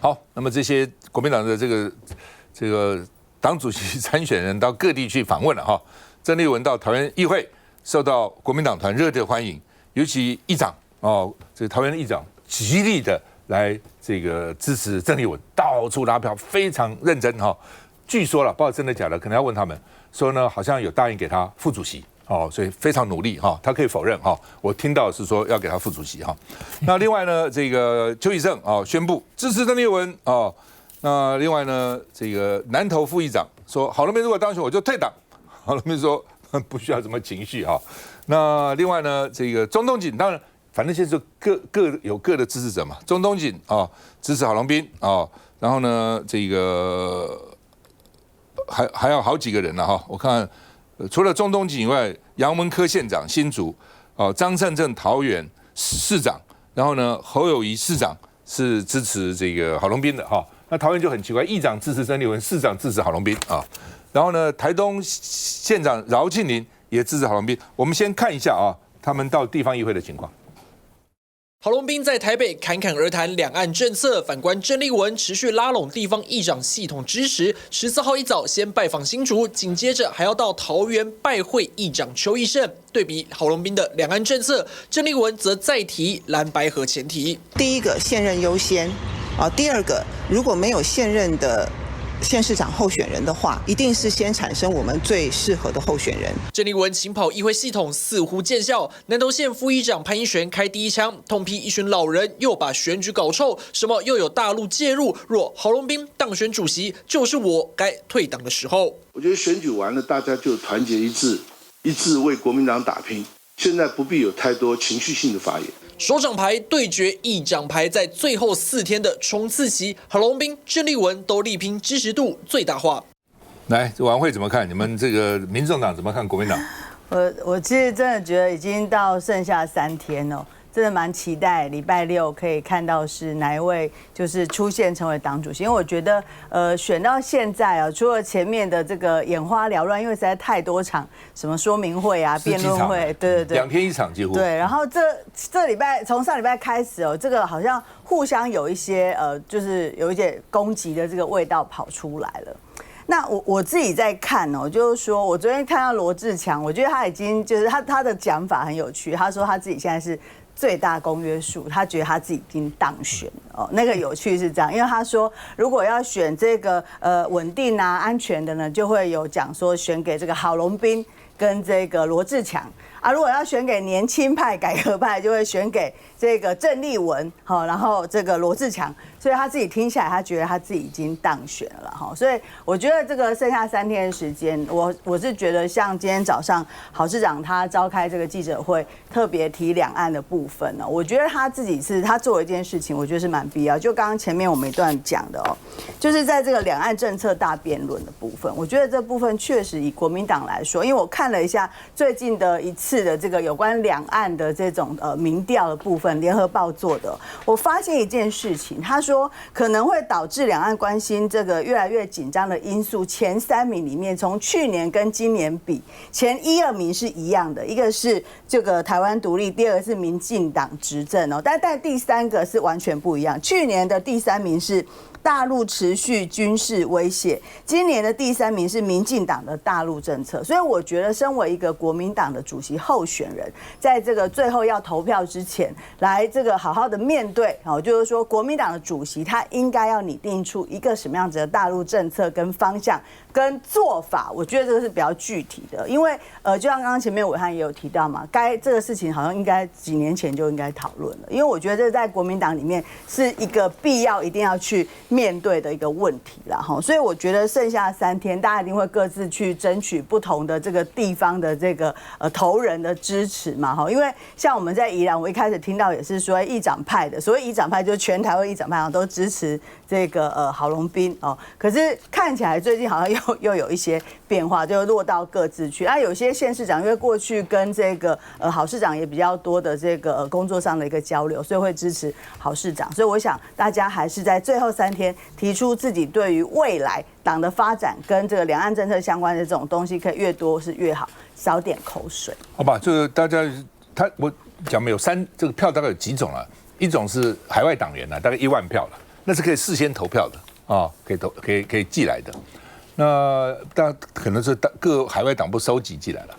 好，那么这些国民党的这个党主席参选人到各地去访问了哈。郑丽文到桃园议会受到国民党团热烈欢迎，尤其议长哦，这个桃园的议长极力的来这个支持郑丽文，到处拉票，非常认真哈。据说了，不知道真的假的，可能要问他们说呢，好像有答应给他副主席。哦，所以非常努力哈，他可以否认哈。我听到是说要给他副主席哈。那另外呢，这个邱义胜哦宣布支持郑丽文哦。那另外呢，这个南投副议长说，郝龙斌如果当选我就退党。郝龙斌说不需要什么情绪哈。那另外呢，这个钟东锦当然，反正现在各有各的支持者嘛。钟东锦啊支持郝龙斌啊，然后呢这个还有好几个人了哈，我看。除了钟东锦以外，杨文科县长新竹，张胜正桃园市长，然后呢侯友宜市长是支持这个郝龙斌的哈。那桃园就很奇怪，议长支持郑丽文，市长支持郝龙斌啊。然后呢，台东县长饶庆林也支持郝龙斌。我们先看一下啊，他们到地方议会的情况。郝龙斌在台北侃侃而谈两岸政策，反观郑丽文持续拉拢地方议长系统支持。14号一早先拜访新竹，紧接着还要到桃园拜会议长邱义胜。对比郝龙斌的两岸政策，郑丽文则再提蓝白合前提。第一个现任优先啊，第二个如果没有现任的县市长候选人的话，一定是先产生我们最适合的候选人。郑丽文勤跑议会系统似乎见效，南投县副议长潘一璇开第一枪，痛批一群老人又把选举搞臭，什么又有大陆介入，若郝龙斌当选主席，就是我该退党的时候。我觉得选举完了，大家就团结一致，一致为国民党打拼。现在不必有太多情绪性的发言。首长牌对决议长牌，在最后4天的冲刺期，郝龙斌、郑丽文都力拼支持度最大化。来，这晚会怎么看？你们这个民众党怎么看国民党？我其实真的觉得已经到剩下3天了。真的蛮期待礼拜6可以看到是哪一位就是出现成为党主席，因为我觉得选到现在啊，除了前面的这个眼花缭乱，因为实在太多场什么说明会啊、辩论会，对，2天1场几乎。对，然后这礼拜从上礼拜开始哦，这个好像互相有一些就是有一点攻击的这个味道跑出来了。那我自己在看哦，就是说我昨天看到罗志强，我觉得他已经就是他的讲法很有趣，他说他自己现在是最大公约数，他觉得他自己已经当选哦。那个有趣是这样，因为他说如果要选这个稳定啊、安全的呢，就会有讲说选给这个郝龙斌跟这个罗志强啊。如果要选给年轻派、改革派，就会选给这个郑丽文，好，然后这个罗志强。所以他自己听下来，他觉得他自己已经当选了哈。所以我觉得这个剩下3天的时间，我是觉得像今天早上郝市长他召开这个记者会，特别提两岸的部分呢，我觉得他自己他做了一件事情，我觉得是蛮必要。就刚刚前面我们一段讲的哦，就是在这个两岸政策大辩论的部分，我觉得这部分确实以国民党来说，因为我看了一下最近的一次的这个有关两岸的这种民调的部分，联合报做的，我发现一件事情，他说可能会导致两岸关系这个越来越紧张的因素，前3名里面，从去年跟今年比，前1、2名是一样的，一个是这个台湾独立，第2个是民进党执政哦，但第3个是完全不一样。去年的第3名是大陆持续军事威胁，今年的第3名是民进党的大陆政策，所以我觉得身为一个国民党的主席候选人，在这个最后要投票之前，来这个好好的面对，就是说国民党的主席他应该要拟定出一个什么样子的大陆政策跟方向跟做法，我觉得这个是比较具体的，因为就像刚刚前面暐瀚也有提到嘛，这个事情好像应该几年前就应该讨论了，因为我觉得这在国民党里面是一个必要一定要去面对的一个问题啦哈，所以我觉得剩下3天，大家一定会各自去争取不同的这个地方的这个头人的支持嘛哈，因为像我们在宜兰，我一开始听到也是说议长派的，所谓议长派就是全台湾议长派都支持这个郝龙斌哦，可是看起来最近好像又有一些变化，就落到各自去。有些县市长因为过去跟这个郝市长也比较多的这个工作上的一个交流，所以会支持郝市长。所以我想大家还是在最后3天提出自己对于未来党的发展跟这个两岸政策相关的这种东西，可以越多是越好，少点口水。好吧，这个大家我讲没有这个票大概有几种了，一种是海外党员大概1万票了。那是可以事先投票的啊，可以寄来的。那当然可能是各海外党部收集寄来了。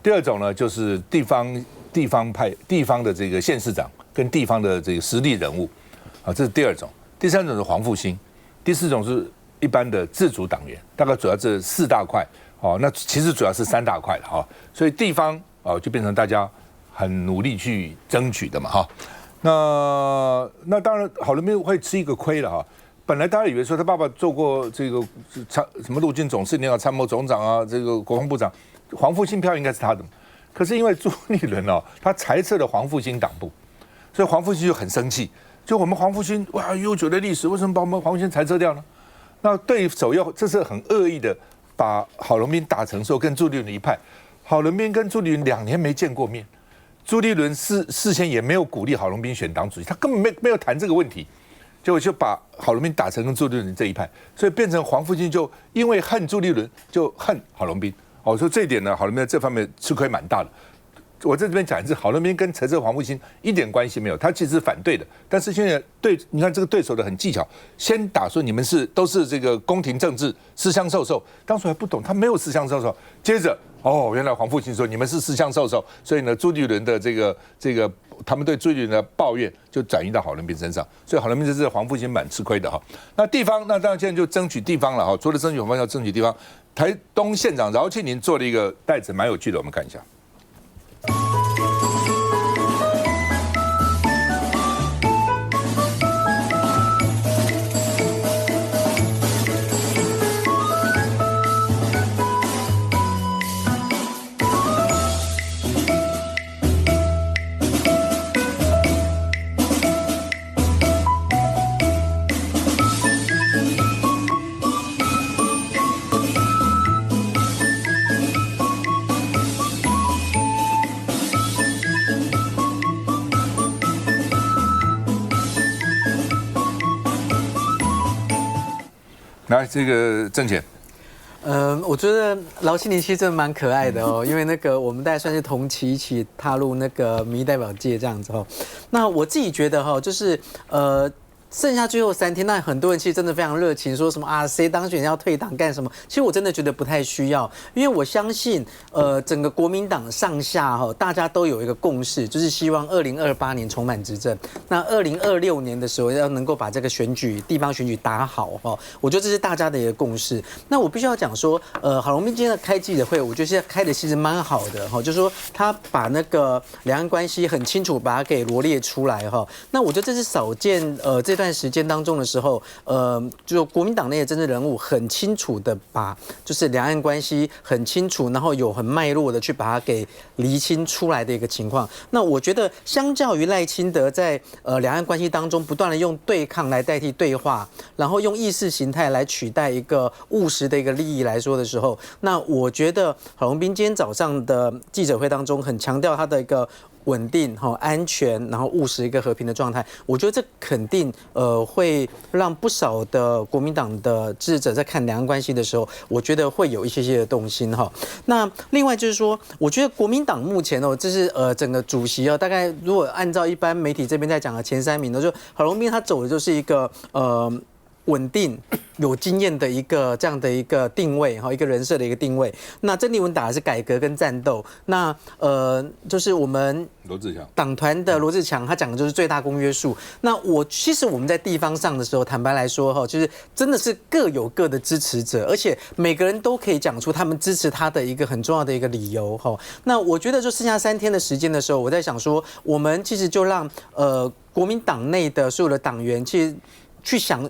第二种呢，就是地方的这个县市长跟地方的这个实力人物，啊，这是第二种。第三种是黄复兴，第四种是一般的自主党员，大概主要这4大块。哦，那其实主要是3大块了哈，所以地方就变成大家很努力去争取的嘛哈。那当然郝龙斌会吃一个亏了哈。本来大家以为说他爸爸做过这个什么陆军总司令啊、参谋总长啊、这个国防部长，黄复兴票应该是他的，可是因为朱立伦他裁撤了黄复兴党部，所以黄复兴就很生气，就我们黄复兴哇悠久的历史，为什么把我们黄复兴裁撤掉呢？那对手这是很恶意的。把郝龙斌打成说跟朱立伦一派，郝龙斌跟朱立伦2年没见过面，朱立伦事先也没有鼓励郝龙斌选党主席，他根本没有谈这个问题，结果就把郝龙斌打成跟朱立伦这一派，所以变成黄复兴就因为恨朱立伦就恨郝龙斌。所以这一点呢，郝龙斌在这方面吃亏蛮大的。我在这边讲一次，郝龙斌跟陈泽黄复兴一点关系没有，他其实是反对的。但是现在你看这个对手的很技巧，先打说你们都是这个宫廷政治私相授受，当时还不懂，他没有私相授受。接着原来黄复兴说你们是私相授受，所以呢朱立伦的这个他们对朱立伦的抱怨就转移到郝龙斌身上，所以郝龙斌这次黄复兴蛮吃亏的哈。那地方那当然现在就争取地方了哈，除了争取地方要争取地方。台东县长饶庆林做了一个袋子，蛮有趣的，我们看一下。来，这个郑姐，我觉得饶庆林其实真的蛮可爱的因为我们大概算是同期一起踏入民意代表界这样子那我自己觉得就是剩下最后3天，那很多人其实真的非常热情，说什么谁当选要退党干什么？其实我真的觉得不太需要，因为我相信整个国民党上下大家都有一个共识，就是希望2028年重返执政。那2026年的时候要能够把这个地方选举打好我觉得这是大家的一个共识。那我必须要讲说，郝龙斌今天的开记者会，我觉得现在开的其实蛮好的就是说他把两岸关系很清楚把它给罗列出来那我觉得这是少见这段时间当中的时候，就国民党内的政治人物很清楚的把就是两岸关系很清楚，然后有很脉络的去把它给厘清出来的一个情况。那我觉得相较于赖清德在两岸关系当中不断的用对抗来代替对话，然后用意识形态来取代一个务实的一个利益来说的时候，那我觉得郝龙斌今天早上的记者会当中很强调他的一个稳定、安全，然后务实一个和平的状态，我觉得这肯定会让不少的国民党的支持者在看两岸关系的时候，我觉得会有一些的动心那另外就是说，我觉得国民党目前这是整个主席大概如果按照一般媒体这边在讲的前3名就郝龙斌他走的就是一个稳定、有经验的一个这样的一个定位一个人设的一个定位。那郑丽文打的是改革跟战斗，那就是我们罗志强党团的罗志强，他讲的就是最大公约数。那其实我们在地方上的时候，坦白来说就是真的是各有各的支持者，而且每个人都可以讲出他们支持他的一个很重要的一个理由那我觉得就剩下3天的时间的时候，我在想说，我们其实就让国民党内的所有的党员其实去想。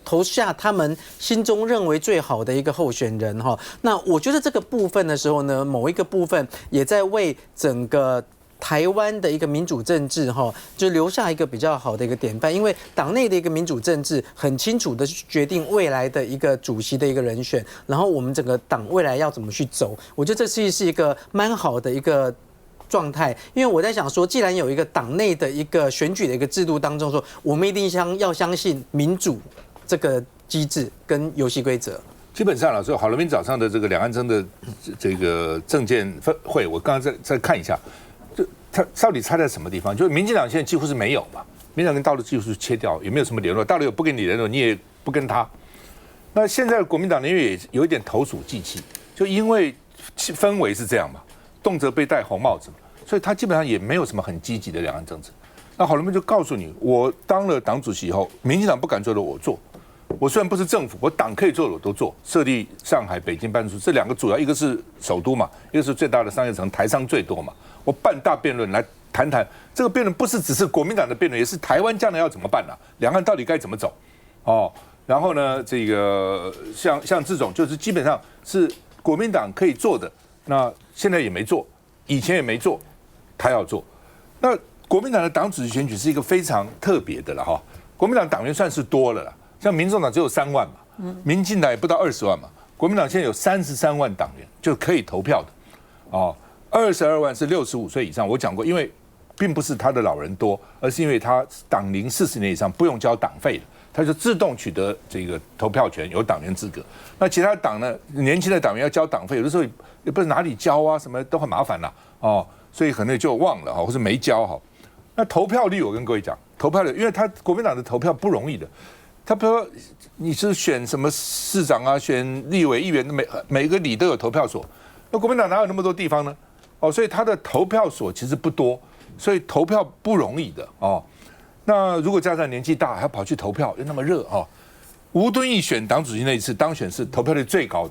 投下他们心中认为最好的一个候选人那我觉得这个部分的时候呢，某一个部分也在为整个台湾的一个民主政治就留下一个比较好的一个典范，因为党内的一个民主政治很清楚的决定未来的一个主席的一个人选，然后我们整个党未来要怎么去走，我觉得这是一个蛮好的一个状态。因为我在想说，既然有一个党内的一个选举的一个制度当中说，我们一定要相信民主这个机制跟游戏规则。基本上所以郝龙斌早上的这个两岸争的这个政见会，我刚刚再看一下，就他到底差在什么地方？就是民进党现在几乎是没有嘛，民进党跟大陆就是切掉，也没有什么联络，大陆也不跟你联络，你也不跟他。那现在国民党因为也有一点投鼠忌器，就因为氛围是这样嘛，动辄被戴红帽子嘛，所以他基本上也没有什么很积极的两岸政策。那郝龙斌就告诉你，我当了党主席以后，民进党不敢做的我做。我虽然不是政府，我党可以做的我都做。设立上海、北京办事处，这两个主要，一个是首都嘛，一个是最大的商业城，台商最多嘛。我办大辩论来谈谈，这个辩论不是只是国民党的辩论，也是台湾将来要怎么办啊？两岸到底该怎么走？哦，然后呢，这个像这种就是基本上是国民党可以做的，那现在也没做，以前也没做，他要做。那国民党的党主席选举是一个非常特别的了哈，国民党党员算是多了啦。像民众党只有3万嘛，民进党也不到20万嘛，国民党现在有33万党员，就可以投票的，哦，22万是65岁以上。我讲过，因为并不是他的老人多，而是因为他党龄40年以上不用交党费的，他就自动取得这个投票权，有党员资格。那其他党呢，年轻的党员要交党费，有的时候也不知道哪里交啊，什么都很麻烦啦，哦，所以可能就忘了哈，或是没交哈。那投票率我跟各位讲，投票率，因为他国民党的投票不容易的。他比如说你是选什么市长啊，选立委、议员，每个里都有投票所。那国民党哪有那么多地方呢？哦，所以他的投票所其实不多，所以投票不容易的哦。那如果加上年纪大，还跑去投票，又那么热哦。吴敦义选党主席那一次当选是投票率最高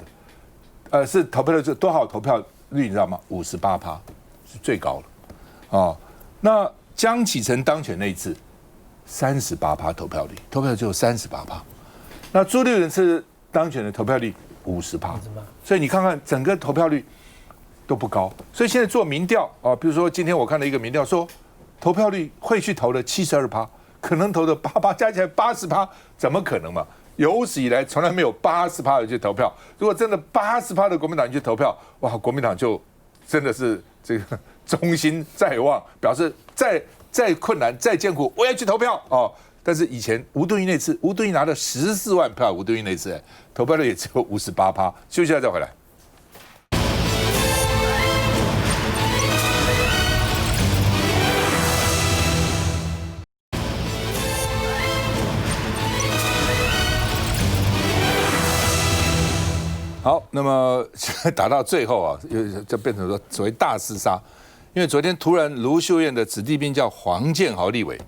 的，是投票率多少投票率你知道吗？58%是最高的哦。那江启臣当选那一次。38%投票率，投票只有38%。那朱立伦是当选的投票率50%，所以你看看整个投票率都不高。所以现在做民调啊，比如说今天我看了一个民调说，投票率会去投的72%，可能投的88%，加起来80%，怎么可能嘛？有史以来从来没有80%的去投票。如果真的80%的国民党去投票，哇，国民党就真的是这个忠心在望，表示再困难再艰苦，我要去投票哦。但是以前吴敦义那次，吴敦义拿了14万票，吴敦义那次投票率也只有58%。休息一下再回来。好，那么打到最后啊，就变成说所谓大厮杀。因为昨天突然卢秀燕的子弟兵叫黄建豪立委，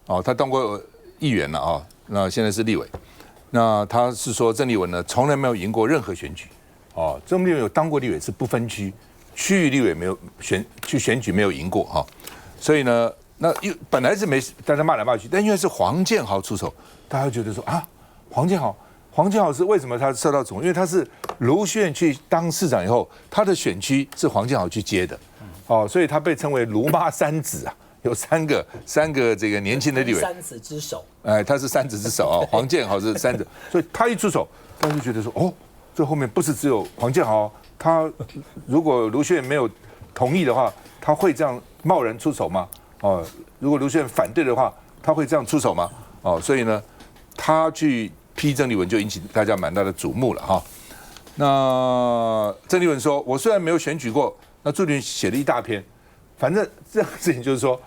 哦，他当过议员了啊，那现在是立委。那他是说郑丽文呢从来没有赢过任何选举，哦，郑丽文有当过立委是不分区，区域立委没有选举没有赢过哈，所以呢，那本来是没大家骂来骂去，但因为是黄建豪出手，大家觉得说啊，黄建豪是为什么他受到瞩目？因为他是卢秀燕去当市长以后，他的选区是黄建豪去接的。哦，所以他被称为卢妈三子啊，有三个这个年轻的立委，三子之首，哎，他是三子之首啊，黄建豪是三子，所以他一出手，大家就觉得说，哦，这后面不是只有黄建豪，他如果卢秀燕没有同意的话，他会这样贸然出手吗？哦，如果卢秀燕反对的话，他会这样出手吗？哦，所以呢，他去批郑丽文就引起大家蛮大的瞩目了哈。那郑丽文说，我虽然没有选举过。那朱立伦写了一大篇，反正这个事情就是说，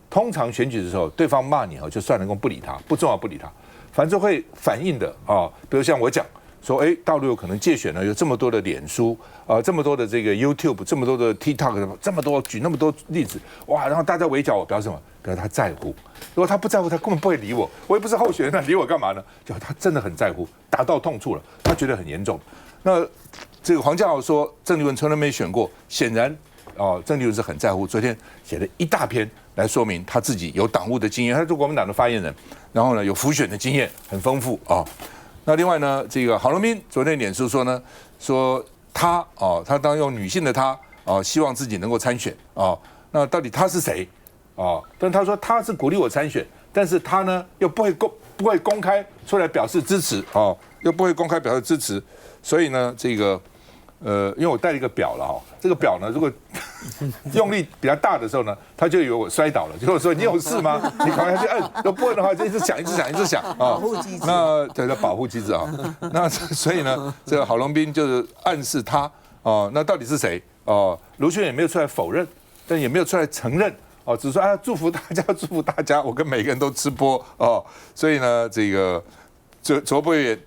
通常选举的时候，对方骂你就算了，不理他，不重要不理他，反正会反映的啊。比如像我讲说，大陆有可能借选了，有这么多的脸书这么多的这个 YouTube， 这么多的 TikTok， 这么多举那么多例子，哇，然后大家围剿我，表示什么？表示他在乎。如果他不在乎，他根本不会理我，我也不是候选人，他理我干嘛呢？就他真的很在乎，打到痛处了，他觉得很严重。那这个黄建豪说郑丽文从来没选过，显然郑丽文是很在乎。昨天写了一大篇来说明他自己有党务的经验，他是国民党的发言人，然后呢有辅选的经验很丰富啊。那另外呢，这个郝龙斌昨天脸书说呢，说他当用女性的他希望自己能够参选那到底他是谁但他说他是鼓励我参选，但是他呢又不会公开出来表示支持又不会公开表示支持。所以呢，这个因为我带了一个表了这个表呢，如果用力比较大的时候呢，他就以为我摔倒了，就会说你有事吗？你赶快去摁，如果不摁的话，就一直响保护机制。那对的保护机制那所以呢，这个郝龙斌就是暗示他那到底是谁卢秀燕也没有出来否认，但也没有出来承认哦，只说祝福大家，祝福大家，我跟每个人都吃播哦，所以呢，这个卓博远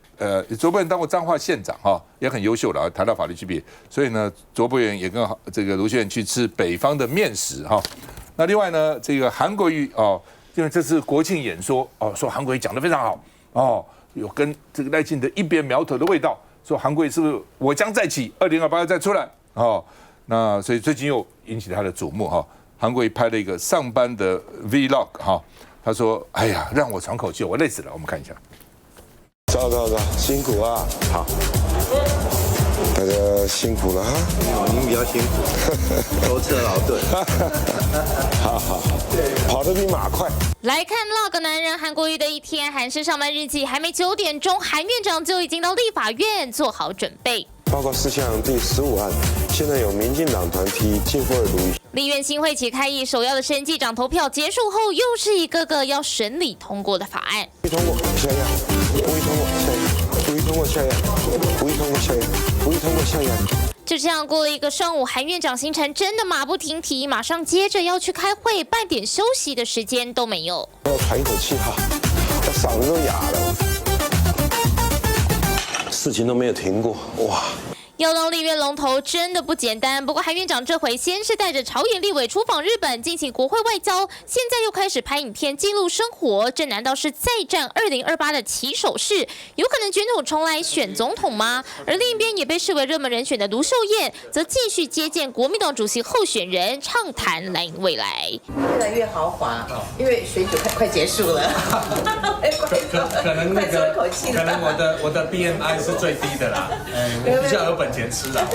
当过彰化县长哈，也很优秀的，台大法律系毕业，所以呢，卓博远也跟这个卢秀燕去吃北方的面食哈。那另外呢，这个韩国瑜哦，因为这次国庆演说哦，说韩国瑜讲得非常好哦，有跟这个赖清德一边苗头的味道，说韩国瑜是不是我将再起，2028要再出来哦？那所以最近又引起他的瞩目哈。韩国瑜拍了一个上班的 Vlog 哈，他说：“哎呀，让我喘口气，我累死了。”我们看一下。走，辛苦啊！好，大家辛苦了哈。您比较辛苦，舟车劳顿。好，跑得比马快。来看 Vlog 男人韩国瑜的一天，韩式上班日记还没9点钟，韩院长就已经到立法院做好准备。报告事项第15案，现在有民进党团提靳富二卢。立院新会期开议，首要的审计长投票结束后，又是一个个要审理通过的法案。不通过，下一案；不通过，下一案；不通过，下一案；不通过，下一案；不通过，下一案。就这样过了一个上午，韩院长行程真的马不停蹄，马上接着要去开会，半点休息的时间都没有。我要喘一口气哈，我嗓子都哑了。事情都没有停过，哇！要当立院龙头真的不简单。不过韩院长这回先是带着朝野立委出访日本进行国会外交，现在又开始拍影片记录生活，这难道是再战2028的起手式？有可能卷土重来选总统吗？而另一边也被视为热门人选的卢秀燕，则继续接见国民党主席候选人，畅谈蓝营未来。越来越豪华，因为选举快结束了。可能那个，可能我的 BMI 是最低的啦，我比较有本钱吃啦。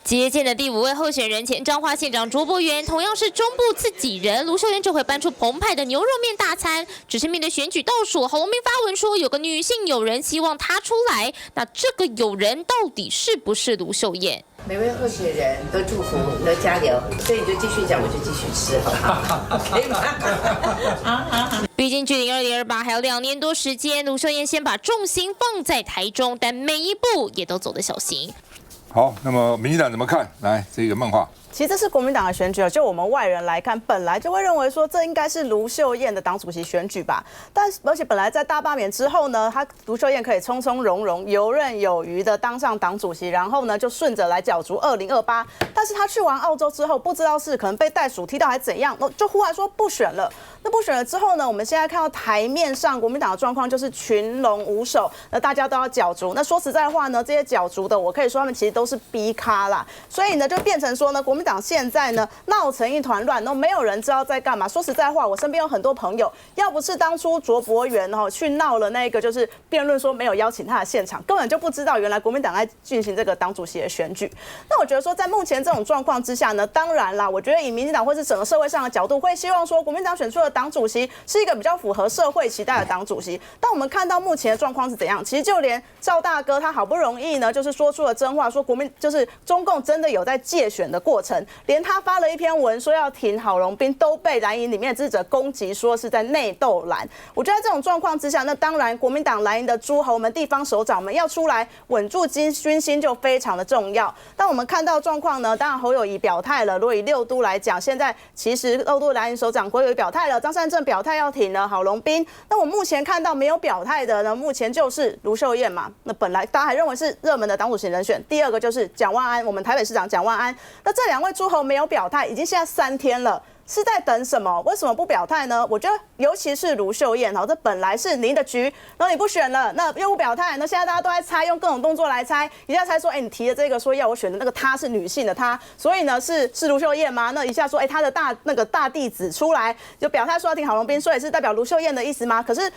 接见的第5位候选人前彰化县长卓博源，同样是中部自己人。卢秀燕这回搬出澎湃的牛肉面大餐，只是面对选举倒数，郝龙斌发文说有个女性友人希望她出来，那这个友人到底是不是卢秀燕？每位候选人都祝福，都加油，所以你就继续讲，我就继续吃，好不好？可以吗？毕竟距离2028还有2年多时间，卢秀燕先把重心放在台中，但每一步也都走得小心。好，那么民进党怎么看？来，这个漫画。其实这是国民党的选举，就我们外人来看，本来就会认为说这应该是卢秀燕的党主席选举吧。而且本来在大罢免之后呢，卢秀燕可以从从容容、游刃有余的当上党主席，然后呢就顺着来角逐2028。但是他去完澳洲之后，不知道是可能被袋鼠踢到还怎样，就忽然说不选了。那不选了之后呢，我们现在看到台面上国民党的状况就是群龙无首，那大家都要角逐。那说实在话呢，这些角逐的，我可以说他们其实都是逼咖啦。所以呢，就变成说呢，国民党现在呢闹成一团乱，都没有人知道在干嘛。说实在话，我身边有很多朋友，要不是当初卓博源去闹了那个就是辩论说没有邀请他的现场，根本就不知道原来国民党在进行这个党主席的选举。那我觉得说，在目前这种状况之下呢，当然啦，我觉得以民进党或是整个社会上的角度，会希望说国民党选出的党主席是一个比较符合社会期待的党主席。但我们看到目前的状况是怎样？其实就连赵大哥他好不容易呢，就是说出了真话，说就是中共真的有在介选的过程，连他发了一篇文说要挺郝龙斌，都被蓝营里面的支持者攻击说是在内斗蓝。我觉得在这种状况之下，那当然国民党蓝营的诸侯们、地方首长们要出来稳住军心就非常的重要。但我们看到状况呢，当然侯友宜表态了。如果以6都来讲，现在其实6都蓝营首长侯友宜表态了，张善政表态要挺了郝龙斌。那我目前看到没有表态的呢，目前就是卢秀燕嘛。那本来大家还认为是热门的党主席人选。第二个就是蒋万安，我们台北市长蒋万安。那这2位诸侯没有表态，已经现在3天了。是在等什么？为什么不表态呢？我觉得，尤其是卢秀燕，这本来是您的局，然后你不选了，那又不表态，那现在大家都在猜，用各种动作来猜，一下猜说，你提的这个说要我选的那个她是女性的她，所以呢是卢秀燕吗？那一下说，她的大弟子出来就表态说要挺郝龙斌，所以是代表卢秀燕的意思吗？可是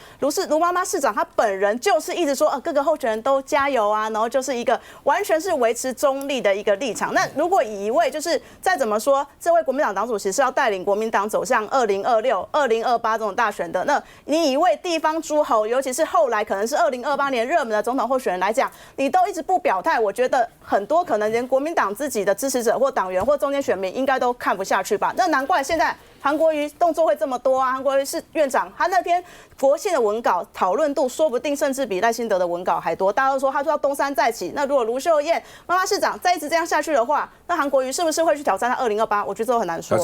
卢妈妈市长她本人就是一直说，各个候选人都加油啊，然后就是一个完全是维持中立的一个立场。那如果以一位就是再怎么说，这位国民党党主席是要带领国民党走向2026、2028这种大选的，那你以一位地方诸侯，尤其是后来可能是2028年热门的总统候选人来讲，你都一直不表态，我觉得很多可能连国民党自己的支持者或党员或中间选民应该都看不下去吧？那难怪现在韩国瑜动作会这么多啊！韩国瑜是院长，他那天国庆的文稿讨论度说不定甚至比赖清德的文稿还多。大家都说他说要东山再起，那如果卢秀燕妈妈市长再一直这样下去的话，那韩国瑜是不是会去挑战他2028？我觉得这都很难说。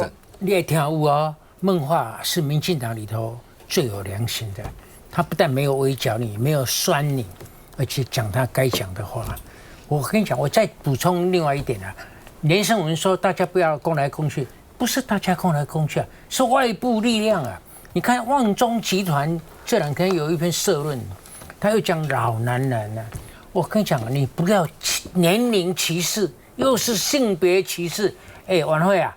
你会听有哦，孟化是民进党里头最有良心的，他不但没有围剿你，没有酸你，而且讲他该讲的话。我跟你讲，我再补充另外一点啊，连胜文说大家不要攻来攻去，不是大家攻来攻去啊，是外部力量啊。你看旺中集团这2天有一篇社论，他又讲老男人啊。我跟你讲，你不要年龄歧视，又是性别歧视。晚会啊，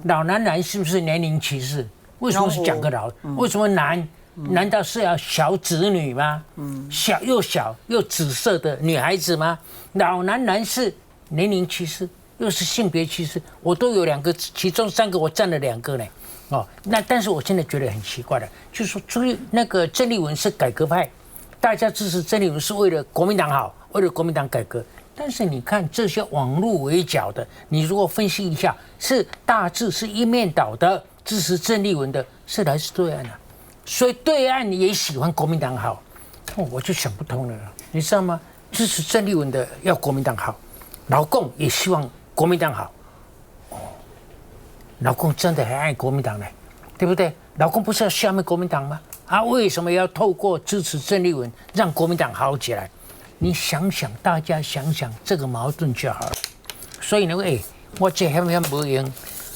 老男人是不是年龄歧视？为什么是讲个老？为什么男？难道是要小子女吗？小又紫色的女孩子吗？老男人是年龄歧视，又是性别歧视，我都有2个，其中3个我占了2个呢。那但是我现在觉得很奇怪的，就是说，注意那个郑丽文是改革派，大家支持郑丽文是为了国民党好，为了国民党改革。但是你看这些网络围剿的，你如果分析一下，是大致是一面倒的支持郑丽文的，是来自对岸啊。所以对岸也喜欢国民党好，我就想不通了，你知道吗？支持郑丽文的要国民党好，老共也希望国民党好，老共真的很爱国民党呢，对不对？老共不是要消灭国民党吗？为什么要透过支持郑丽文让国民党好起来？你想想，大家想想这个矛盾就好了。所以呢，我这还没用，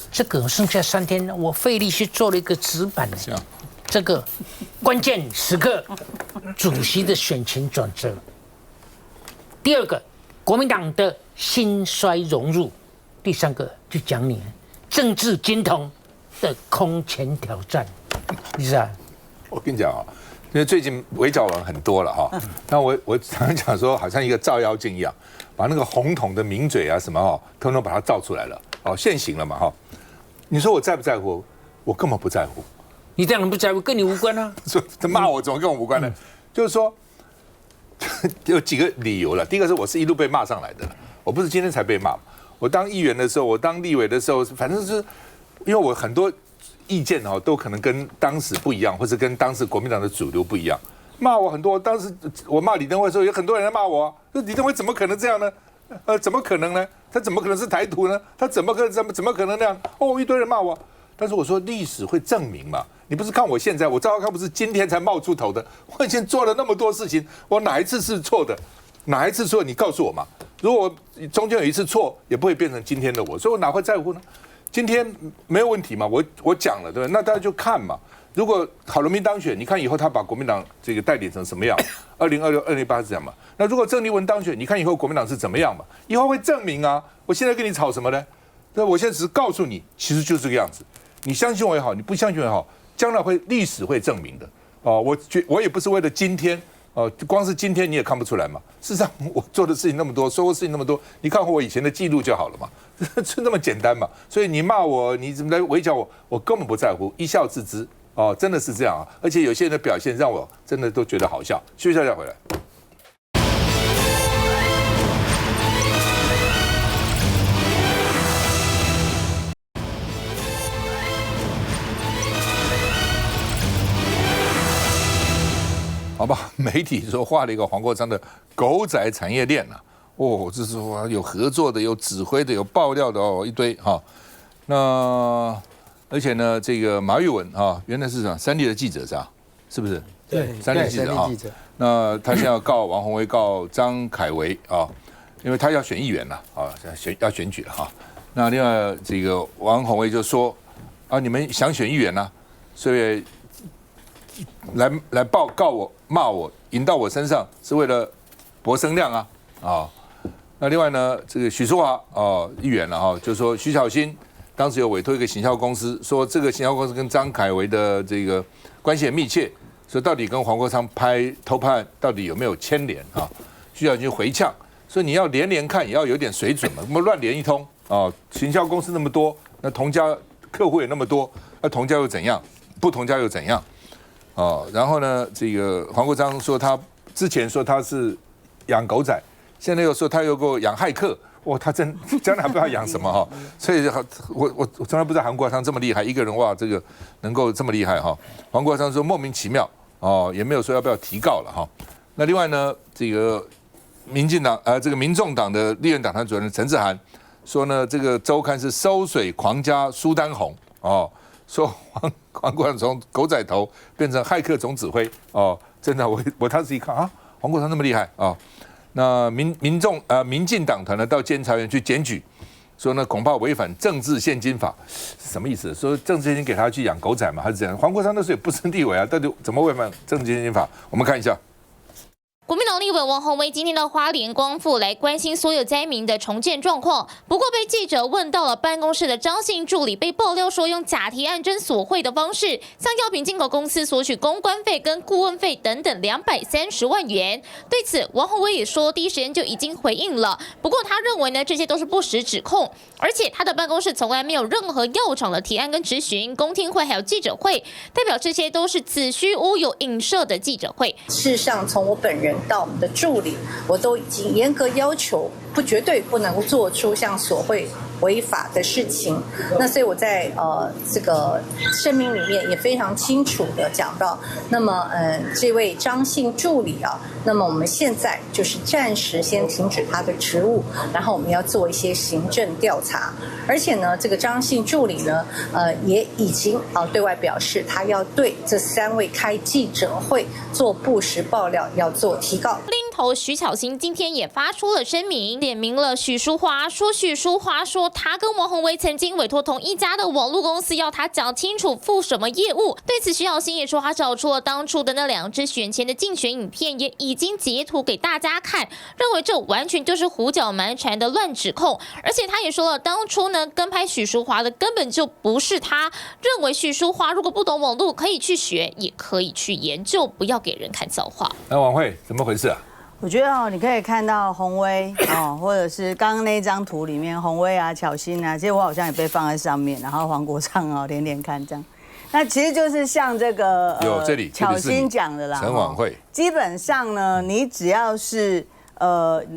这个剩下3天，我费力去做了一个纸板呢。这个关键时刻，主席的选情转折。第2个，国民党的兴衰融入。第3个，就讲你政治金童的空前挑战，你知道？我跟你讲因为最近围剿人很多了那我常常讲说，好像一个照妖镜一样，把那个红统的名嘴啊什么统统把它照出来了现行了嘛你说我在不在乎？我根本不在乎。你当然不在乎，跟你无关啊。他骂我怎么跟我无关呢？就是说有几个理由了。第一个是我是一路被骂上来的，我不是今天才被骂。我当议员的时候，我当立委的时候，反正是因为我很多意见都可能跟当时不一样，或是跟当时国民党的主流不一样，骂我很多。当时我骂李登辉的时候，有很多人在骂我说李登辉怎么可能这样呢？怎么可能呢？他怎么可能是台独呢？他怎么可能那样？一堆人骂我。但是我说历史会证明嘛，你不是看我现在，我赵少康不是今天才冒出头的，我以前做了那么多事情，我哪一次是错的？哪一次错？你告诉我嘛。如果我中间有一次错，也不会变成今天的我，所以我哪会在乎呢？今天没有问题嘛，我讲了，对不对？那大家就看嘛。如果郝龙斌当选，你看以后他把国民党这个带领成什么样？2026、2028是这样嘛？那如果郑丽文当选，你看以后国民党是怎么样嘛？以后会证明啊。我现在跟你吵什么呢？对，我现在只是告诉你，其实就是这个样子。你相信我也好，你不相信我也好，将来历史会证明的。我也不是为了今天，光是今天你也看不出来嘛。事实上，我做的事情那么多，说过事情那么多，你看我以前的记录就好了嘛，是那么简单嘛。所以你骂我，你怎么来围剿我，我根本不在乎，一笑置之。真的是这样啊。而且有些人的表现让我真的都觉得好笑。休息一下再回来。好吧，媒体说画了一个黄国昌的狗仔产业链这是说有合作的，有指挥的，有爆料的一堆那而且呢，这个马玉文原来是什么三立的记者是不是？对，三立记者那他现在要告王宏威，告张凯维因为他要选议员了要选举了那另外这个王宏威就说你们想选议员所以来告我骂我引到我身上是为了博声量那另外呢，这个许淑华议员就说徐巧芯当时有委托一个行销公司，说这个行销公司跟张凯维的这个关系很密切，所以到底跟黄国昌偷拍案到底有没有牵连徐巧芯回呛，所以你要连看也要有点水准嘛，不乱连一通行销公司那么多，那同家客户也那么多，那同家又怎样？不同家又怎样？然后呢，这个黄国昌说他之前说他是养狗仔，现在又说他又给我养骇客，他将来还不知道养什么所以我从来不知道黄国昌这么厉害，一个人这个能够这么厉害黄国昌说莫名其妙也没有说要不要提告了那另外呢，这个这个民众党的立院党团主任陈志涵说呢，这个周刊是收水狂加苏丹红说黄国昌从狗仔头变成骇客总指挥哦，真的，我当时一看啊，黄国昌那么厉害啊，那民进党团呢到监察院去检举，说呢恐怕违反政治现金法，什么意思？说政治现金给他去养狗仔嘛，还是怎样？黄国昌那时候也不胜地委啊，到底怎么违反政治现金法？我们看一下。国民党立委王宏威今天到花莲光复来关心所有灾民的重建状况，不过被记者问到了办公室的张姓助理被爆料说用假提案征索贿的方式，向药品进口公司索取公关费跟顾问费等等230万元。对此，王宏威也说第一时间就已经回应了，不过他认为呢这些都是不实指控，而且他的办公室从来没有任何药厂的提案跟质询、公听会还有记者会，代表这些都是子虚乌有影射的记者会。事实上，从我本人到我们的助理，我都已经严格要求，绝对不能够做出像索贿违法的事情。那所以我在这个声明里面也非常清楚的讲到，那么这位张姓助理啊，那么我们现在就是暂时先停止他的职务，然后我们要做一些行政调查。而且呢，这个张姓助理呢，也已经对外表示，他要对这3位开记者会做不实爆料要做提告。另一头，徐巧芯今天也发出了声明，点名了许淑华，许淑华说他跟王宏威曾经委托同一家的网络公司，要他讲清楚付什么业务。对此，徐巧芯也说他找出了当初的那2支选前的竞选影片，也已经截图给大家看，认为这完全就是胡搅蛮缠的乱指控。而且他也说了，当初呢跟拍许淑华的根本就不是他，认为许淑华如果不懂网络，可以去学，也可以去研究，不要给人看笑话。那王慧怎么回事啊？我觉得你可以看到宏威或者是刚刚那张图里面宏威啊、巧芯啊，其实我好像也被放在上面，然后黄国昌连连看这样。那其实就是像这个这里巧芯讲的啦，陈婉慧，基本上呢，你只要是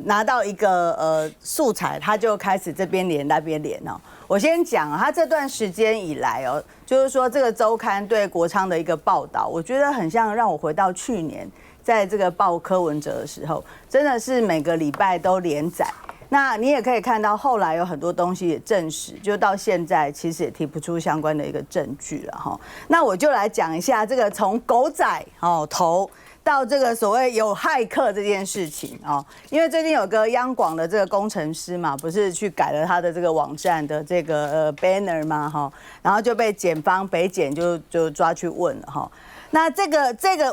拿到一个素材，他就开始这边连那边连哦。我先讲他这段时间以来就是说这个周刊对国昌的一个报道，我觉得很像让我回到去年。在这个报柯文哲的时候，真的是每个礼拜都连载。那你也可以看到，后来有很多东西也证实，就到现在其实也提不出相关的一个证据了哈。那我就来讲一下这个从狗仔头到这个所谓有骇客这件事情因为最近有个央广的这个工程师嘛，不是去改了他的这个网站的这个banner 嘛然后就被检方北检就抓去问了哈。那这个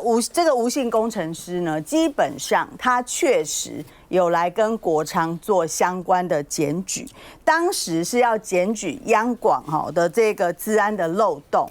吴姓工程师呢，基本上他确实有来跟国昌做相关的检举，当时是要检举央广的这个资安的漏洞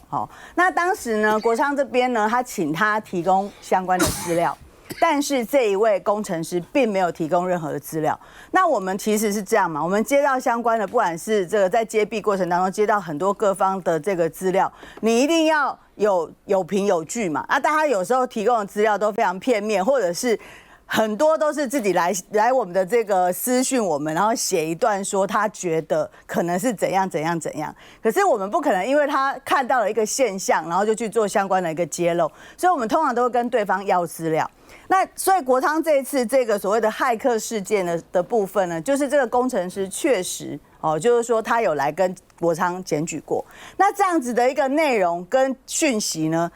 那当时呢，国昌这边呢，他请他提供相关的资料。但是这一位工程师并没有提供任何的资料。那我们其实是这样嘛，我们接到相关的，不管是这个在揭弊过程当中接到很多各方的这个资料，你一定要有凭有据嘛。大家有时候提供的资料都非常片面，或者是很多都是自己来我们的这个私讯我们，然后写一段说他觉得可能是怎样怎样怎样。可是我们不可能因为他看到了一个现象，然后就去做相关的一个揭露，所以我们通常都会跟对方要资料。那所以国昌这一次这个所谓的骇客事件的部分呢，就是这个工程师确实就是说他有来跟国昌检举过。那这样子的一个内容跟讯息呢，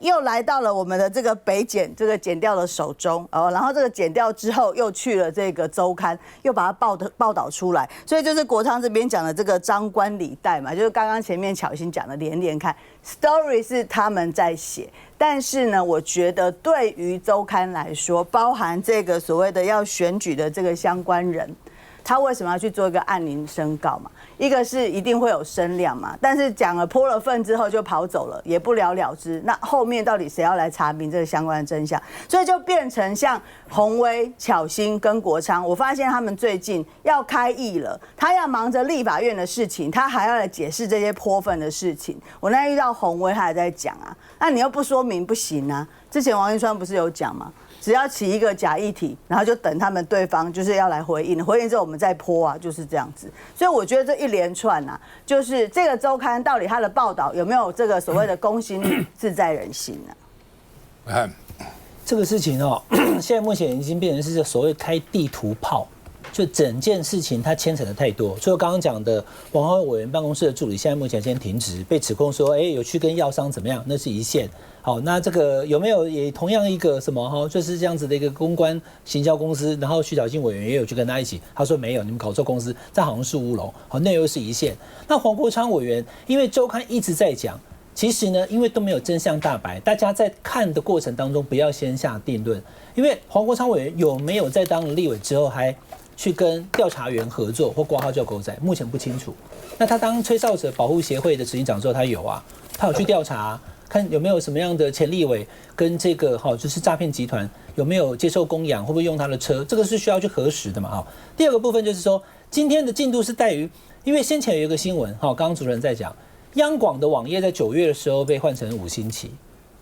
又来到了我们的这个北检这个检调的手中然后这个检调之后又去了这个周刊，又把它报道出来。所以就是国昌这边讲的这个张冠李戴嘛，就是刚刚前面巧芯讲的连连看 story 是他们在写。但是呢，我觉得对于周刊来说，包含这个所谓的要选举的这个相关人，他为什么要去做一个按铃申告嘛？一个是一定会有声量嘛，但是讲了泼了粪之后就跑走了，也不了了之。那后面到底谁要来查明这个相关的真相？所以就变成像宏威、巧芯跟国昌，我发现他们最近要开议了，他要忙着立法院的事情，他还要来解释这些泼粪的事情。我那遇到宏威，他还在讲那你又不说明不行啊。之前王一川不是有讲吗？只要起一个假议题，然后就等他们对方就是要来回应，回应之后我们再泼就是这样子。所以我觉得这一连串就是这个周刊到底它的报道有没有这个所谓的公信力，自在人心这个事情现在目前已经变成是所谓开地图炮，就整件事情它牵扯的太多，所以我刚刚讲的黄浩委员办公室的助理，现在目前先停职，被指控说，有去跟药商怎么样，那是一线。好，那这个有没有也同样一个什么哈，就是这样子的一个公关行销公司，然后徐巧芯委员也有去跟他一起，他说没有，你们搞错公司，这好像是乌龙，好，那又是一线。那黄国昌委员，因为周刊一直在讲。其实呢，因为都没有真相大白，大家在看的过程当中不要先下定论。因为黄国昌委员有没有在当了立委之后还去跟调查员合作或挂号叫狗仔，目前不清楚。那他当吹哨者保护协会的执行长之后，他有啊，他有去调查，看有没有什么样的前立委跟这个就是诈骗集团有没有接受供养，会不会用他的车，这个是需要去核实的嘛。第二个部分就是说，今天的进度是在于，因为先前有一个新闻，刚刚主持人在讲。央广的网页在9月的时候被换成5星旗，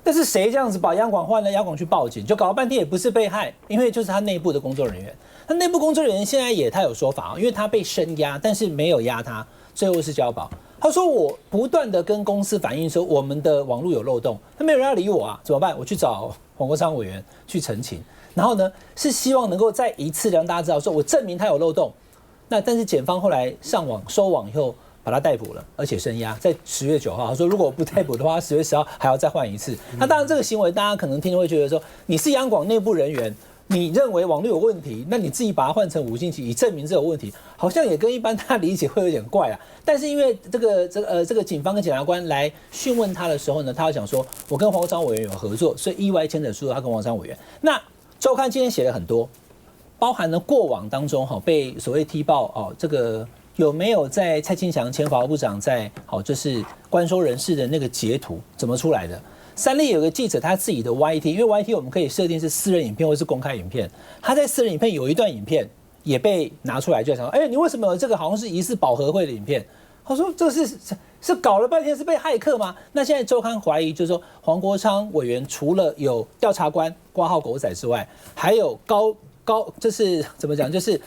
但是谁这样子把央广换了？央广去报警，就搞了半天也不是被害，因为就是他内部的工作人员。他内部工作人员现在他有说法，因为他被声压，但是没有压他，最后是交保。他说我不断的跟公司反映说我们的网络有漏洞，那没有人要理我啊，怎么办？我去找黄国昌委员去澄清，然后呢是希望能够再一次让大家知道说我证明他有漏洞。那但是检方后来上网收网以后。把他逮捕了，而且声押，在10月9号，他说如果不逮捕的话，10月10号还要再换一次。那当然，这个行为大家可能听了会觉得说，你是央广内部人员，你认为网络有问题，那你自己把它换成5星旗，以证明这有问题，好像也跟一般大家理解会有点怪啊。但是因为这个警方跟检察官来讯问他的时候呢，他要讲说，我跟黄国昌委员有合作，所以意外牵扯出他跟黄国昌委员。那周刊今天写了很多，包含了过往当中被所谓踢爆这个。有没有在蔡清祥前法务部长在就是关收人事的那个截图怎么出来的？三立有个记者他自己的 YT， 因为 YT 我们可以设定是私人影片或是公开影片，他在私人影片有一段影片也被拿出来，就想说，你为什么有这个好像是疑似保和会的影片？他说这是搞了半天是被骇客吗？那现在周刊怀疑就是说黄国昌委员除了有调查官挂号狗仔之外，还有高就是怎么讲，就是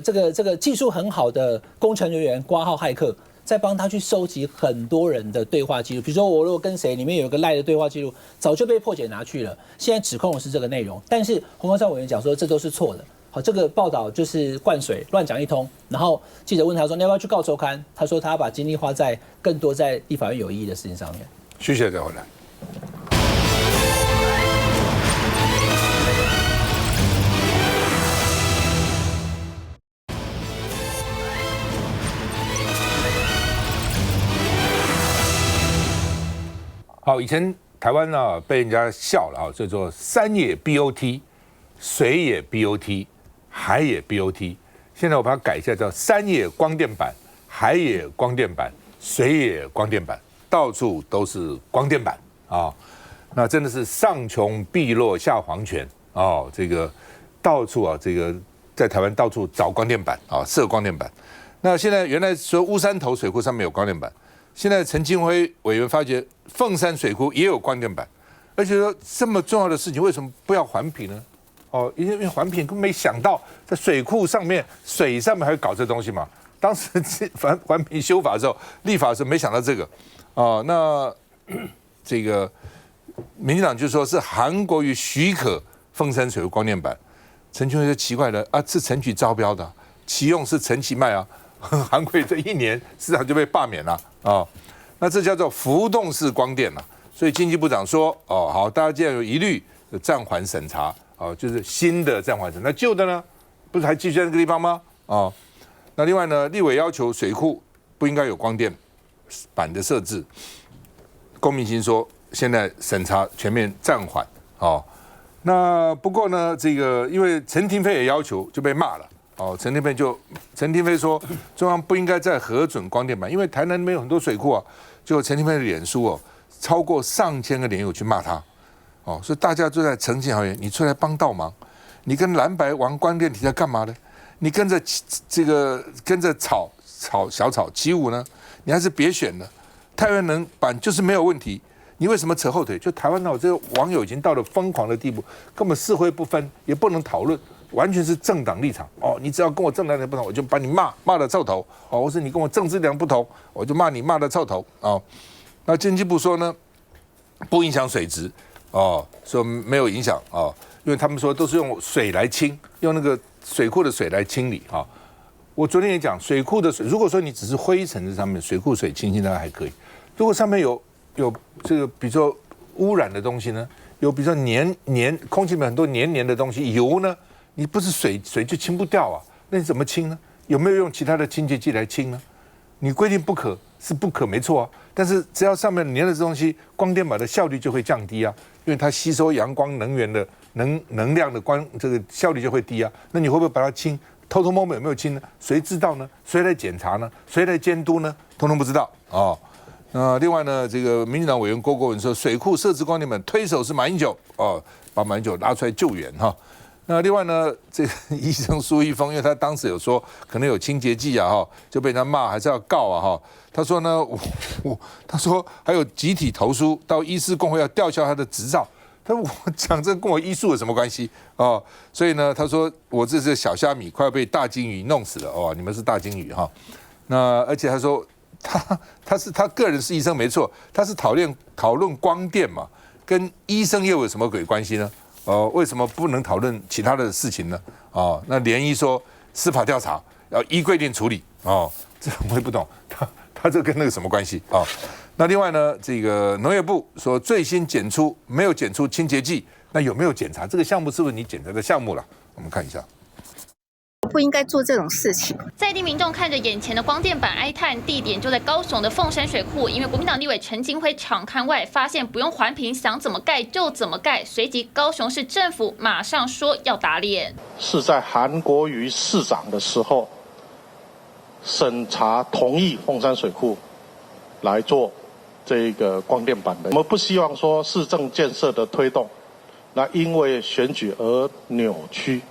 这个技术很好的工程人员挂号骇客，在帮他去收集很多人的对话记录。比如说我如果跟谁里面有一个赖的对话记录，早就被破解拿去了，现在指控的是这个内容。但是黄国昌委员讲说这都是错的，好，这个报道就是灌水乱讲一通。然后记者问他说你要不要去告周刊？他说他要把精力花在更多在立法院有意义的事情上面。谢谢再回来。好，以前台湾呢被人家笑了叫做山也 BOT， 水也 BOT， 海也 BOT。现在我把它改一下，叫山也光电板，海也光电板，水也光电板，到处都是光电板啊！那真的是上穷碧落下黄泉哦，这个到处这个在台湾到处找光电板设光电板。那现在原来说乌山头水库上面有光电板。现在陈清辉委员发觉凤山水库也有光电板，而且说这么重要的事情为什么不要环评呢？因为环评根本没想到在水库上面、水上面还会搞这东西嘛。当时环评修法的时候、立法的时候没想到这个那这个民进党就说是韩国瑜许可凤山水库光电板，陈清辉就奇怪了是陈局招标的，启用是陈其迈啊。韩国这1年市场就被罢免了那这叫做浮动式光电了。所以经济部长说好，大家既然有疑虑，暂缓审查就是新的暂缓审查，那旧的呢，不是还继续在那个地方吗？那另外呢，立委要求水库不应该有光电板的设置，龚明鑫说现在审查全面暂缓那不过呢，这个因为陈亭妃也要求，就被骂了。陈亭妃说中央不应该再核准光电板，因为台南没有很多水库就陈亭妃的脸书超过上千个脸友去骂他所以大家都在澄清好言，你出来帮倒忙，你跟蓝白玩光电题在干嘛呢？你跟着小草起舞呢？你还是别选了，太阳能板就是没有问题，你为什么扯后腿？就台湾这个网友已经到了疯狂的地步，根本是非不分，也不能讨论。完全是政党立场你只要跟我政党立场不同，我就把你骂得臭头或是你跟我政治立场不同，我就骂你骂得臭头那经济部说呢，不影响水质，哦，说没有影响哦，因为他们说都是用水来清，用那个水库的水来清理啊。我昨天也讲，水库的水，如果说你只是灰尘在上面，水库水清大概还可以。如果上面有这个，比如说污染的东西呢，有比如说空气里面很多黏的东西，油呢，你不是水就清不掉啊，那你怎么清呢？有没有用其他的清洁剂来清呢？你规定不可是不可，没错啊。但是只要上面粘的这东西，光电板的效率就会降低啊，因为它吸收阳光能源的能量的这个效率就会低啊。那你会不会把它清？偷偷摸摸有没有清呢？谁知道呢？谁来检查呢？谁来监督呢？通通不知道哦。另外呢，这个民进党委员郭国文说，水库设置光电板推手是马英九哦，把马英九拉出来救援哈。那另外呢，这个医生苏一峰，因为他当时有说可能有清洁剂啊哈，就被人家骂，还是要告啊哈。他说呢，他说还有集体投诉到医师公会要吊销他的执照。他说我讲这跟我医术有什么关系哦？所以呢，他说我这是小虾米，快要被大金鱼弄死了哦，你们是大金鱼哈。那而且他说他个人是医生没错，他是讨论光电嘛，跟医生又有什么鬼关系呢？为什么不能讨论其他的事情呢？哦，那联医说司法调查要依规定处理哦，这我也不懂，他这跟那个什么关系哦？那另外呢，这个农业部说最新没有检出清洁剂，那有没有检查这个项目是不是你检查的项目了？我们看一下。不应该做这种事情。在地民众看着眼前的光电板哀叹，地点就在高雄的凤山水库，因为国民党立委陈金辉场勘外发现不用环评，想怎么盖就怎么盖，随即高雄市政府马上说要打脸。是在韩国瑜市长的时候审查同意凤山水库来做这个光电板的，我们不希望说市政建设的推动，那因为选举而扭曲。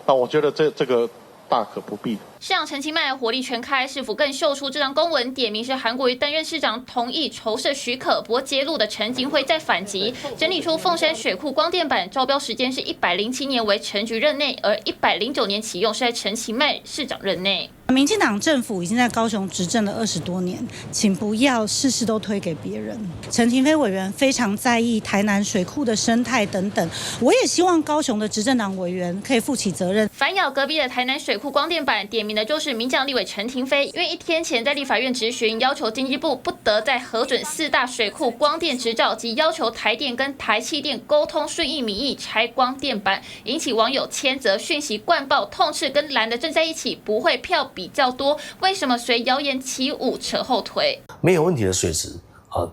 那我觉得这个大可不必。市长陈其迈火力全开，市府更秀出这张公文，点名是韩国瑜担任市长同意筹设许可，不过揭露的陈金辉在反击，整理出凤山水库光电板招标时间是107年为陈局任内，而109年启用是在陈其迈市长任内。民进党政府已经在高雄执政了20多年，请不要事事都推给别人。陈亭妃委员非常在意台南水库的生态等等，我也希望高雄的执政党委员可以负起责任。反咬隔壁的台南水库光电板，点名的就是民进党立委陈亭妃，因为1天前在立法院质询，要求经济部不得再核准4大水库光电执照，及要求台电跟台气电沟通顺应民意拆光电板，引起网友千则讯息灌爆，痛斥跟蓝的站在一起不会票比较多，为什么随谣言起舞扯后腿？没有问题的水质啊，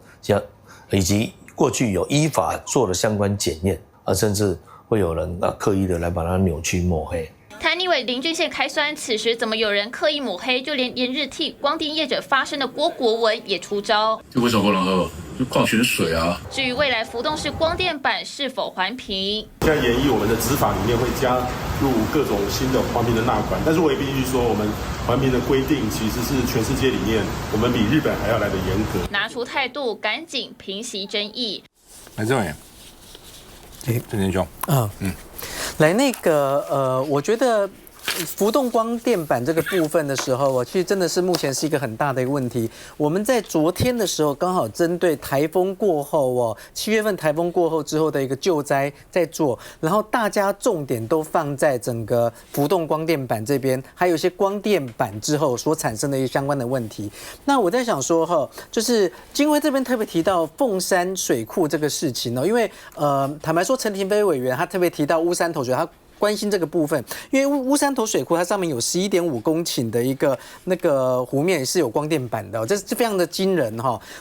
以及过去有依法做的相关检验啊，甚至会有人刻意的来把它扭曲抹黑。台立委林俊宪开酸，此时怎么有人刻意抹黑？就连连日替光电业者发声的郭国文也出招。这为什么不能喝？就矿泉水啊。至于未来浮动式光电板是否环评，现在研议我们的执法里面会加入各种新的环评的纳管，但是我也必须说，我们环评的规定其实是全世界里面我们比日本还要来的严格。拿出态度，赶紧平息争议。来，郑委员，郑天兄，来那个我觉得浮动光电板这个部分的时候，其实真的是目前是一个很大的一个问题。我们在昨天的时候，刚好针对台风过后7月份台风过后之后的一个救灾在做，然后大家重点都放在整个浮动光电板这边，还有一些光电板之后所产生的一些相关的问题。那我在想说就是金辉这边特别提到凤山水库这个事情因为坦白说，陈亭妃委员他特别提到乌山头水，他关心这个部分，因为乌山头水库它上面有11.5公顷的一个那个湖面是有光电板的，这是非常的惊人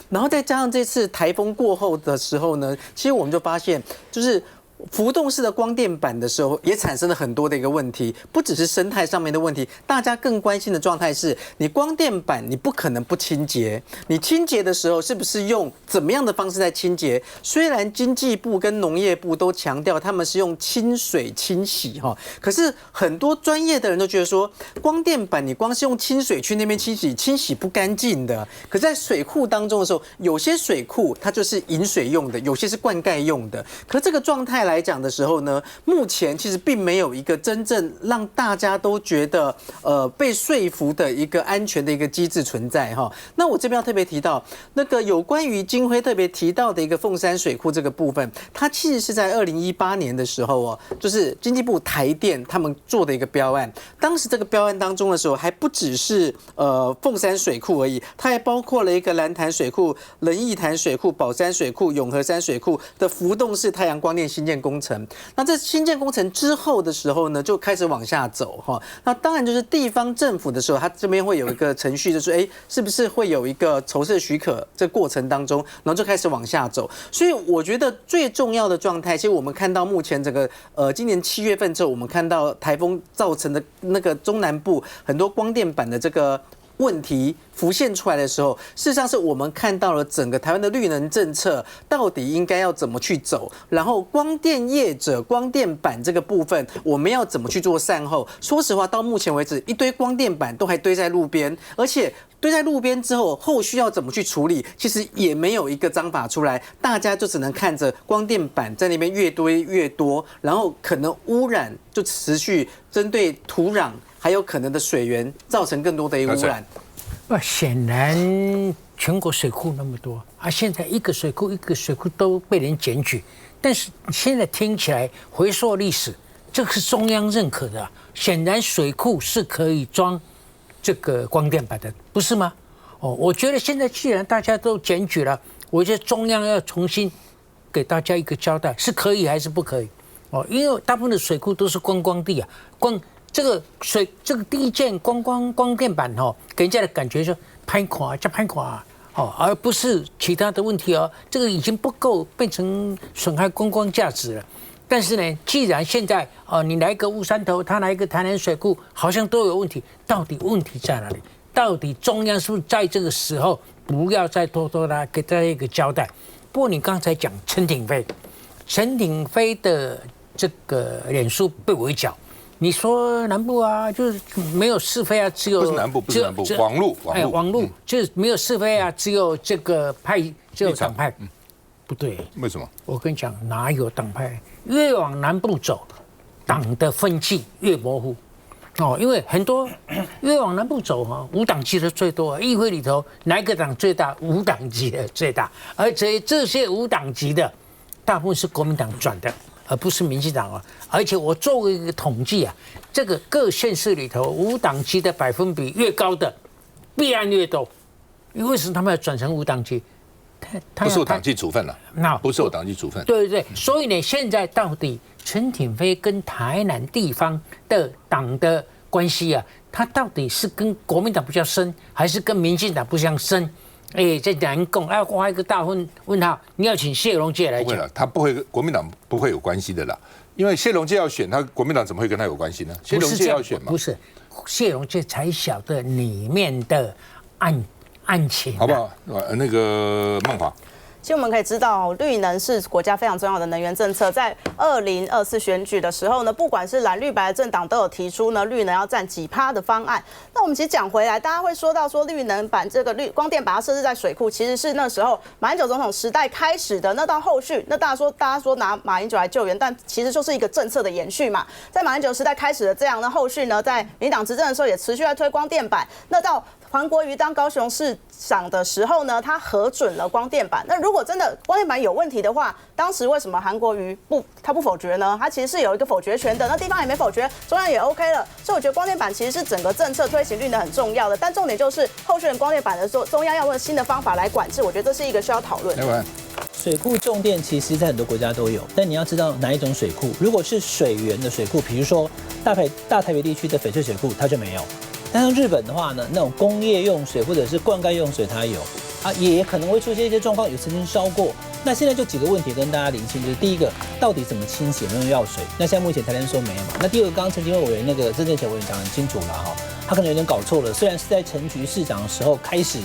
然后再加上这次台风过后的时候呢，其实我们就发现就是浮动式的光电板的时候，也产生了很多的一个问题，不只是生态上面的问题，大家更关心的状态是，你光电板你不可能不清洁，你清洁的时候是不是用怎么样的方式在清洁？虽然经济部跟农业部都强调他们是用清水清洗可是很多专业的人都觉得说，光电板你光是用清水去那边清洗不干净的。可是在水库当中的时候，有些水库它就是饮水用的，有些是灌溉用的，可是这个状态来来讲的时候呢，目前其实并没有一个真正让大家都觉得被说服的一个安全的一个机制存在哈。那我这边要特别提到那个有关于金辉特别提到的一个凤山水库这个部分，它其实是在2018年的时候哦，就是经济部台电他们做的一个标案。当时这个标案当中的时候，还不只是凤山水库而已，它还包括了一个蓝潭水库、仁义潭水库、宝山水库、永和山水库的浮动式太阳光电新建工程。那这新建工程之后的时候呢，就开始往下走哈。那当然就是地方政府的时候，它这边会有一个程序，就是是不是会有一个筹设许可这过程当中，然后就开始往下走。所以我觉得最重要的状态，其实我们看到目前整个今年7月份之后，我们看到台风造成的那个中南部很多光电板的这个问题浮现出来的时候，事实上是我们看到了整个台湾的绿能政策到底应该要怎么去走，然后光电业者、光电板这个部分我们要怎么去做善后。说实话，到目前为止，一堆光电板都还堆在路边，而且堆在路边之后，后续要怎么去处理，其实也没有一个章法出来，大家就只能看着光电板在那边越堆越多，然后可能污染就持续针对土壤还有可能的水源造成更多的污染。显然全国水库那么多啊，现在一个水库都被人检举，但是现在听起来回溯历史，这个是中央认可的，显然水库是可以装这个光电板的，不是吗？我觉得现在既然大家都检举了，我觉得中央要重新给大家一个交代，是可以还是不可以？因为大部分的水库都是观光地啊，这个第一件光电板给人家的感觉就拍垮加拍垮而不是其他的问题这个已经不够变成损害观光价值了。但是呢，既然现在你来一个乌山头，他来一个台南水库，好像都有问题，到底问题在哪里？到底中央是不是在这个时候不要再拖拉，给大家一个交代？不过你刚才讲陈鼎飞的这个脸书被围剿。你说南部啊，就是没有是非啊，只有不是南部，网路就是没有是非啊，只有这个派，只有党派，不对，为什么？我跟你讲，哪有党派？越往南部走，党的分际越模糊因为很多越往南部走无党籍的最多，议会里头哪一个党最大？无党籍的最大，而且这些无党籍的大部分是国民党转的。而不是民进党而且我做过一个统计这个各县市里头无党籍的百分比越高的，弊案越多。为什么他们要转成无党籍？不受党纪处分了，不受党纪处分。对，所以呢，现在到底陈鼎飞跟台南地方的党的关系他到底是跟国民党比较深，还是跟民进党不相深？这难讲，画一个大问号。你要请谢龙介来讲，不会了，他不会，国民党不会有关系的啦。因为谢龙介要选，他国民党怎么会跟他有关系呢？谢龙介要选嘛？不是，谢龙介才晓得里面的案情，好不好？那个孟华。其实我们可以知道，绿能是国家非常重要的能源政策。在2024选举的时候呢，不管是蓝绿白的政党都有提出呢，绿能要占几%的方案。那我们其实讲回来，大家会说到说绿能板这个光电把它设置在水库，其实是那时候马英九总统时代开始的。那到后续，那大家说拿马英九来救援，但其实就是一个政策的延续嘛。在马英九时代开始的这样，那后续呢，在民进党执政的时候也持续在推光电板。那到黄国瑜当高雄市长的时候呢，他核准了光电板。那如果真的光电板有问题的话，当时为什么韩国瑜他不否决呢？他其实是有一个否决权的，那地方也没否决，中央也 OK 了。所以我觉得光电板其实是整个政策推行绿能很重要的，但重点就是后续的光电板的时候，中央要用新的方法来管制，我觉得这是一个需要讨论的。水库种电其实在很多国家都有，但你要知道哪一种水库。如果是水源的水库，比如说大台北地区的翡翠水库，它就没有。但像日本的话呢，那种工业用水或者是灌溉用水它有也可能会出现一些状况，有曾经烧过。那现在就几个问题跟大家厘清，就是第一个，到底怎么清洗，有没有药水？那现在目前台南说没有嘛。那第二个，刚刚陈金惠委员那个郑正前委员讲很清楚了他可能有点搞错了，虽然是在陈菊市长的时候开始